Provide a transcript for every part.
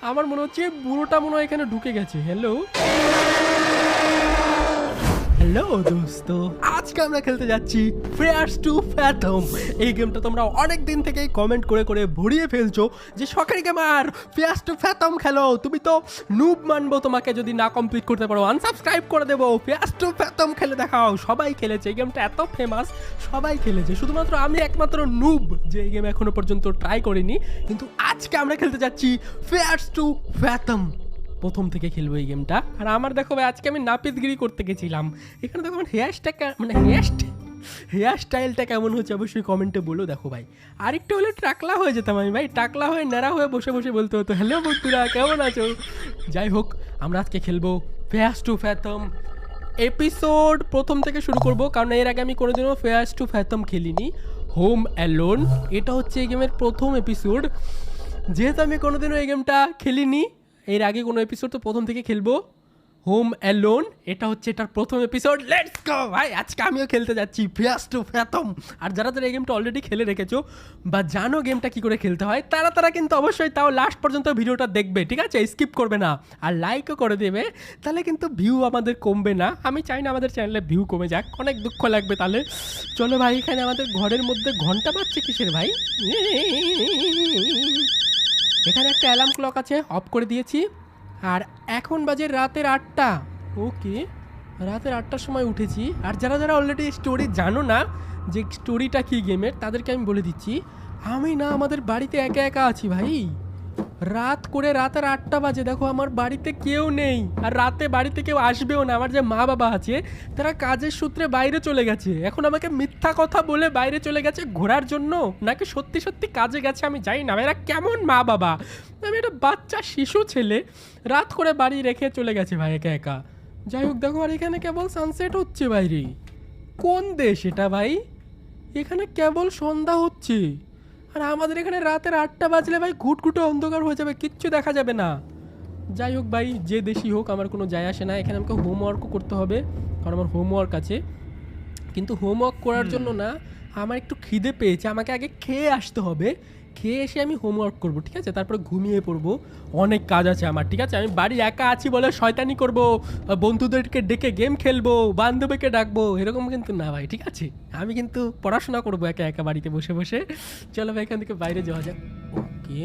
আমার মনে হচ্ছে বুড়োটা মনে হয় এখানে ঢুকে গেছে। হ্যালো হ্যালো দোস্ত, আজকে আমরা খেলতে যাচ্ছি ফেয়ার্স টু ফ্যাথম। এই গেমটা তোমরা অনেক দিন থেকেই কমেন্ট করে করে ভরিয়ে ফেলছো যে সরকারি গেমার ফেয়ার্স টু ফ্যাথম খেলো। তুমি তো নুব মানবো তোমাকে যদি না কমপ্লিট করতে পারো, আনসাবস্ক্রাইব করে দেবো। ফেয়ার্স টু ফ্যাথম খেলে দেখাও। সবাই খেলেছে, এই গেমটা এত ফেমাস, সবাই খেলেছে, শুধুমাত্র আমি একমাত্র নুব যে এই গেম এখনো পর্যন্ত ট্রাই করিনি। কিন্তু আজকে আমরা খেলতে যাচ্ছি ফেয়ার্স টু ফ্যাথম। প্রথম থেকে খেলবো এই গেমটা। আর আমার দেখো ভাই, আজকে আমি নাপিতগিরি করতে গেছিলাম। এখানে দেখো আমার হেয়ার স্টাইলটা কেমন হচ্ছে অবশ্যই কমেন্টে বলো। দেখো ভাই, আরেকটু হলে টাকলা হয়ে যেতাম আমি ভাই, টাকলা হয়ে ন্যাড়া হয়ে বসে বসে বলতে হতো হ্যালো বন্ধুরা কেমন আছো। যাই হোক, আমরা আজকে খেলবো ফেয়ার্স টু ফ্যাথম এপিসোড প্রথম থেকে শুরু করব, কারণ এর আগে আমি কোনোদিনও ফেয়ার্স টু ফ্যাথম খেলিনি। হোম অ্যালোন এটা হচ্ছে এই গেমের প্রথম এপিসোড। যেহেতু আমি কোনোদিনও এই গেমটা খেলিনি, এর আগে কোনো এপিসোড, তো প্রথম থেকে খেলবো হোম অ্যালোন। এটা হচ্ছে এটার প্রথম এপিসোড। লেটস গো ভাই, আজকে আমিও খেলতে যাচ্ছি ফেয়ার্স টু ফ্যাথম। আর যারা যারা এই গেমটা অলরেডি খেলে রেখেছো বা জানো গেমটা কী করে খেলতে হয়, তারা কিন্তু অবশ্যই তাও লাস্ট পর্যন্ত ভিডিওটা দেখবে, ঠিক আছে? স্কিপ করবে না, আর লাইকও করে দেবে। তাহলে কিন্তু ভিউ আমাদের কমবে না। আমি চাই না আমাদের চ্যানেলে ভিউ কমে যাক, অনেক দুঃখ লাগবে তাহলে। চলো ভাই, এখানে আমাদের ঘরের মধ্যে ঘন্টা বাজছে কিসের ভাই? এখানে একটা অ্যালার্ম ক্লক আছে, অফ করে দিয়েছি। আর এখন বাজে রাতের 8টা। ওকে, রাতের 8টার সময় উঠেছি। আর যারা যারা অলরেডি স্টোরি জানো না যে স্টোরিটা কী গেমের, তাদেরকে আমি বলে দিচ্ছি। আমি না আমাদের বাড়িতে একা একা আছি ভাই। রাত করে রাতের 8টা বাজে, দেখো আমার বাড়িতে কেউ নেই। আর রাতে বাড়িতে কেউ আসবেও না। আমার যে মা বাবা আছে তারা কাজের সূত্রে বাইরে চলে গেছে। এখন আমাকে মিথ্যা কথা বলে বাইরে চলে গেছে ঘোরার জন্য, নাকি সত্যি সত্যি কাজে গেছে আমি জানি না। এরা কেমন মা বাবা? আমি একটা বাচ্চা শিশু ছেলে, রাত করে বাড়ি রেখে চলে গেছে ভাই একা একা। যাই হোক, দেখো আর এখানে কেবল সানসেট হচ্ছে বাইরে। কোন দেশ এটা ভাই? এখানে কেবল সন্ধ্যা হচ্ছে। আর আমাদের এখানে রাতের 8টা বাজলে ভাই ঘুটঘুটে অন্ধকার হয়ে যাবে, কিচ্ছু দেখা যাবে না। যাই হোক ভাই, যে দেশই হোক আমার কোনো যায় আসে না। এখানে আমাকে হোমওয়ার্কও করতে হবে, কারণ আমার হোমওয়ার্ক আছে। কিন্তু হোমওয়ার্ক করার জন্য না, আমার একটু খিদে পেয়েছে, আমাকে আগে খেয়ে আসতে হবে। খেয়ে এসে আমি হোমওয়ার্ক করবো, ঠিক আছে? তারপরে ঘুমিয়ে পড়বো। অনেক কাজ আছে আমার, ঠিক আছে? আমি বাড়ি একা আছি বলে শয়তানি করবো, বন্ধুদেরকে ডেকে গেম খেলবো, বান্ধবীকে ডাকবো, এরকম কিন্তু না ভাই, ঠিক আছে? আমি কিন্তু পড়াশোনা করবো একা একা বাড়িতে বসে বসে। চলো ভাই, এখান থেকে বাইরে যাওয়া যাক। ওকে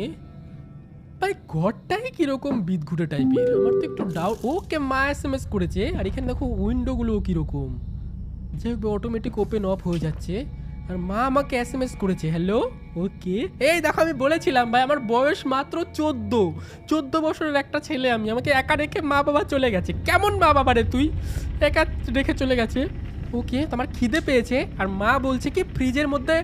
ভাই, ঘরটাই কীরকম বিদঘুটে টাইপের, আমার তো একটু ডাউট। ওকে, মা SMS করেছে। আর এখানে দেখো উইন্ডোগুলোও কীরকম, যে অটোমেটিক ওপেন অফ হয়ে যাচ্ছে। আর মা আমাকে SMS করেছে হ্যালো। ওকে, এই দেখো আমি বলেছিলাম ভাই আমার বয়স মাত্র 14 বছরের একটা ছেলে আমি। আমাকে একা রেখে মা বাবা চলে গেছে। কেমন মা বাবা রে তুই, একা রেখে চলে গেছে। ওকে, তোমার খিদে পেয়েছে। আর মা বলছে কি ফ্রিজের মধ্যে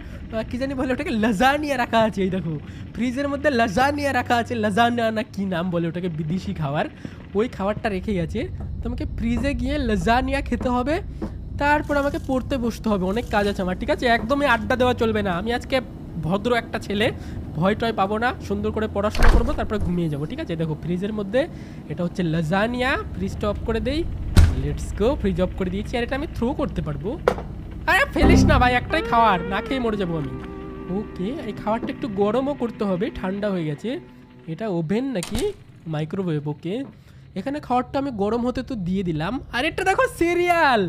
কি জানি বলে ওটাকে, লাজানিয়া রাখা আছে। এই দেখো ফ্রিজের মধ্যে লাজানিয়া রাখা আছে, লাজানিয়া না কি নাম বলে ওটাকে, বিদেশি খাবার। ওই খাবারটা রেখে গেছে। তোমাকে ফ্রিজে গিয়ে লাজানিয়া খেতে হবে, তারপর আমাকে পড়তে বসতে হবে। অনেক কাজ আছে আমার, ঠিক আছে? একদমই আড্ডা দেওয়া চলবে না। আমি আজকে ভদ্র একটা ছেলে, ভয় টয় পাবো না, সুন্দর করে পড়াশোনা করবো, তারপরে ঘুমিয়ে যাবো, ঠিক আছে? দেখো ফ্রিজের মধ্যে এটা হচ্ছে লাজানিয়া। ফ্রিজটা অফ করে দেই। লেটস গো, ফ্রিজ অফ করে দিয়েছি। আর এটা আমি থ্রো করতে পারবো। আরে ফেলিস না ভাই, একটাই খাওয়ার, না খেয়ে মরে যাবো আমি। ওকে, এই খাবারটা একটু গরমও করতে হবে, ঠান্ডা হয়ে গেছে। এটা ওভেন নাকি মাইক্রোওয়েভ? ওকে, এখানে খাবারটা আমি গরম হতে তো দিয়ে দিলাম। আর এটা দেখো সিরিয়াল।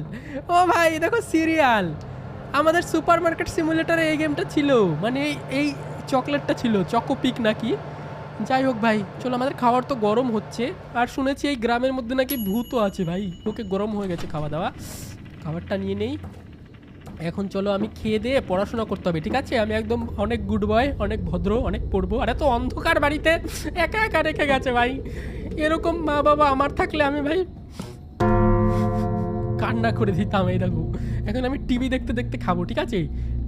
ও ভাই দেখো সিরিয়াল। আমাদের সুপার মার্কেট সিমুলেটারে এই গেমটা ছিল, মানে এই চকলেটটা ছিল, চকোপিক নাকি। যাই হোক ভাই, চলো আমাদের খাবার তো গরম হচ্ছে। আর শুনেছি এই গ্রামের মধ্যে নাকি ভূতও আছে ভাই। ওকে, গরম হয়ে গেছে খাওয়া দাওয়া, খাবারটা নিয়ে নেই। এখন চলো আমি খেয়ে দিয়ে পড়াশোনা করতে হবে, ঠিক আছে? আমি একদম অনেক গুড বয়, অনেক ভদ্র, অনেক পড়বো। আরে তো অন্ধকার বাড়িতে একা একা রেখে গেছে ভাই। এরকম মা বাবা আমার থাকলে আমি ভাই কান্না করে দিতাম। এই দেখো, এখন আমি টিভি দেখতে দেখতে খাবো, ঠিক আছে?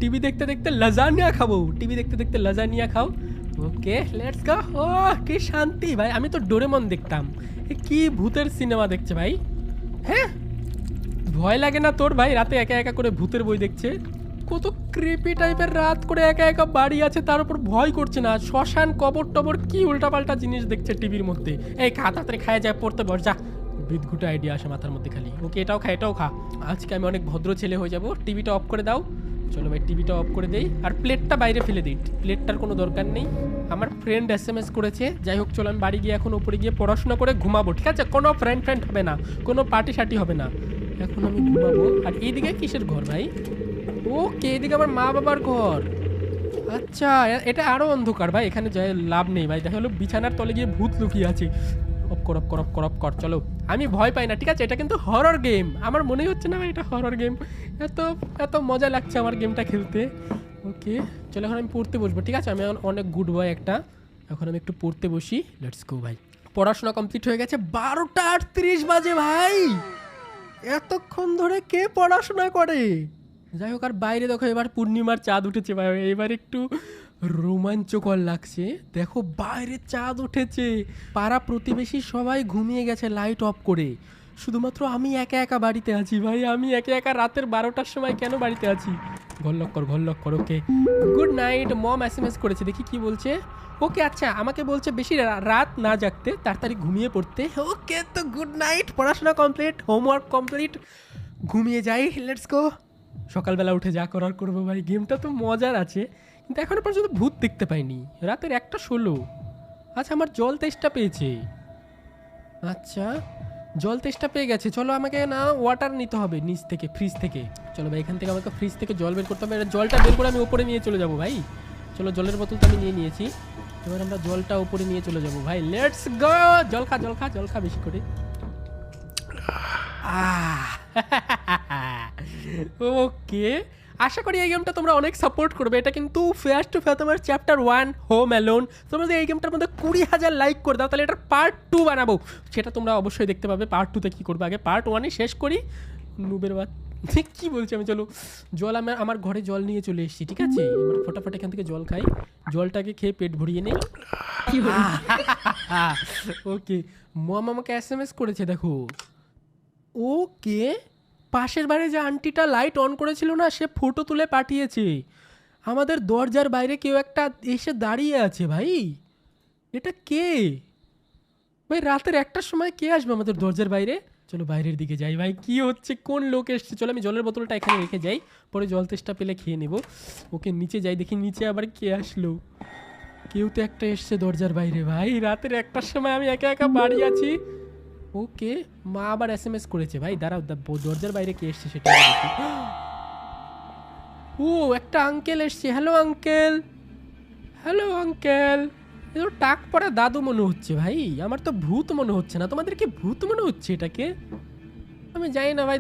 টিভি দেখতে দেখতে লাজানিয়া খাবো। টিভি দেখতে দেখতে লাজানিয়া খাও। ওকে, লেটস গো। ও কি শান্তি ভাই, আমি তো ডোরেমন দেখতাম। এ কি ভূতের সিনেমা দেখছে ভাই। হ্যাঁ, ভয় লাগে না তোর ভাই রাতে একা একা করে ভূতের বই দেখছে? কত ক্রিপি টাইপের, রাত করে একা একা বাড়ি আছে, তার উপর ভয় করছে না। শ্মশান, কবর টবর, কি উল্টাপাল্টা জিনিস দেখছে টিভির মধ্যে। এই খা, তাড়াতাড়ি খায় যায়, পড়তে বস যা। বিদঘুটে আইডিয়া আসে মাথার মধ্যে খালি। ওকে, এটাও খা, এটাও খা। আজকে আমি অনেক ভদ্র ছেলে হয়ে যাব। টিভিটা অফ করে দাও। চলো ভাই টিভিটা অফ করে দেই আর প্লেটটা বাইরে ফেলে দিই, প্লেটটার কোনো দরকার নেই। আমার ফ্রেন্ড SMS করেছে, যাই হোক চলো আমি বাড়ি গিয়ে এখন উপরে গিয়ে পড়াশোনা করে ঘুমাবো, ঠিক আছে? কোনো ফ্রেন্ড হবে না, কোনো পার্টি সার্টি হবে না, এখন আমি ঘুমাবো। আর এইদিকে কিসের ঘর ভাই? ওকে, এদিকে আমার মা বাবার ঘর। আচ্ছা এটা আরো অন্ধকার ভাই, এখানে যাই লাভ নেই ভাই, দেখা হলো বিছানার তলে গিয়ে ভূত লুকিয়ে আছে। অফ কর চলো, আমি ভয় পাই না, ঠিক আছে? এটা কিন্তু হরর গেম, আমার মনেই হচ্ছে না ভাই এটা হরর গেম। এত এত মজা লাগছে আমার গেমটা খেলতে। ওকে চলো এখন আমি পড়তে বসবো, ঠিক আছে? আমি এখন অনেক গুড বয় একটা, এখন আমি একটু পড়তে বসি। লেটস গো ভাই, পড়াশোনা কমপ্লিট হয়ে গেছে। 12টা 38 বাজে ভাই, এতক্ষণ ধরে কে পড়াশোনা করে? যাই হোক, আর বাইরে দেখো এবার পূর্ণিমার চাঁদ উঠেছে ভাই, এবার একটু রোমাঞ্চকর লাগছে। দেখো বাইরে চাঁদ উঠেছে, পাড়া প্রতিবেশী সবাই ঘুমিয়ে গেছে লাইট অফ করে, শুধুমাত্র আমি একা একা বাড়িতে আছি ভাই। আমি একা একা রাতের 12টার সময় কেন বাড়িতে আছি? ঘর লক কর। Okay good night. Mom SMS করেছে, দেখি কি বলছে। ওকে আচ্ছা, আমাকে বলছে বেশি রাত না জাগতে, তাড়াতাড়ি ঘুমিয়ে পড়তে। ওকে তো গুড নাইট, পড়াশোনা কমপ্লিট, হোমওয়ার্ক কমপ্লিট, ঘুমিয়ে যাই। Let's go. সকালবেলা উঠে যা করার করবো ভাই। গেমটা তো মজার আছে, কিন্তু এখনো পর্যন্ত ভূত দেখতে পাইনি। রাতের 1:16। আচ্ছা আমার জল তেষ্টা পেয়েছে। আচ্ছা জল তেষ্টা পেয়ে গেছে, চলো আমাকে না ওয়াটার নিতে হবে নিচ থেকে, ফ্রিজ থেকে। চলো ভাই এখান থেকে আমাকে ফ্রিজ থেকে জল বের করতে হবে, জলটা বের করে আমি উপরে নিয়ে চলে যাবো ভাই। চলো জলের বোতলটা আমি নিয়ে নিয়েছি, এবার আমরা জলটা উপরে নিয়ে চলে যাবো ভাই। Let's go. জল খা বেশি করে। ওকে, আশা করি এই গেমটা তোমরা অনেক সাপোর্ট করবে। এটা কিন্তু ফেয়ার টু ফেয়ার তোমার চ্যাপ্টার 1 হোম অ্যালোন। তোমরা যদি এই গেমটার মধ্যে 20,000 লাইক করে দাও, তাহলে এটার পার্ট 2 বানাবো, সেটা তোমরা অবশ্যই দেখতে পাবে। পার্ট 2তে কী করবে, আগে পার্ট 1ই শেষ করি। নুবের বাদ কী বলছি আমি। চলো জল, আমি আমার ঘরে জল নিয়ে চলে এসেছি, ঠিক আছে? এবার ফটাফট এখান থেকে জল খাই, জলটাকে খেয়ে পেট ভরিয়ে নেই। ওকে, মম আমাকে SMS করেছে দেখো। ওকে, পাশের বাড়ি যে আন্টিটা লাইট অন করেছিল না, সে ফটো তুলে পাঠিয়েছে। আমাদের দরজার বাইরে কেউ একটা এসে দাঁড়িয়ে আছে ভাই। এটা কে ভাই? রাতের 1টার সময় কে আসবে আমাদের দরজার বাইরে? চলো বাইরের দিকে যাই ভাই, কি হচ্ছে, কোন লোক এসছে। চলো আমি জলের বোতলটা এখানে রেখে যাই, পরে জল তেষ্টা পেলে খেয়ে নেব। ওকে নিচে যাই, দেখি নিচে আবার কে আসলো। কেউ তো একটা এসছে দরজার বাইরে ভাই, রাতের 1টার সময় আমি একা একা বাড়ি আছি। ওকে, মা আবার SMS করেছে ভাই, দাঁড়াও দরজার বাইরে কে এসছে সেটা দেখি। ও একটা আঙ্কেল এসছে। Hello uncle. এ তো টাক পড়া দাদু মনে হচ্ছে ভাই, আমার তো ভূত মনে হচ্ছে না। তোমাদের কি ভূত মনে হচ্ছে এটাকে? আমি জানি না ভাই।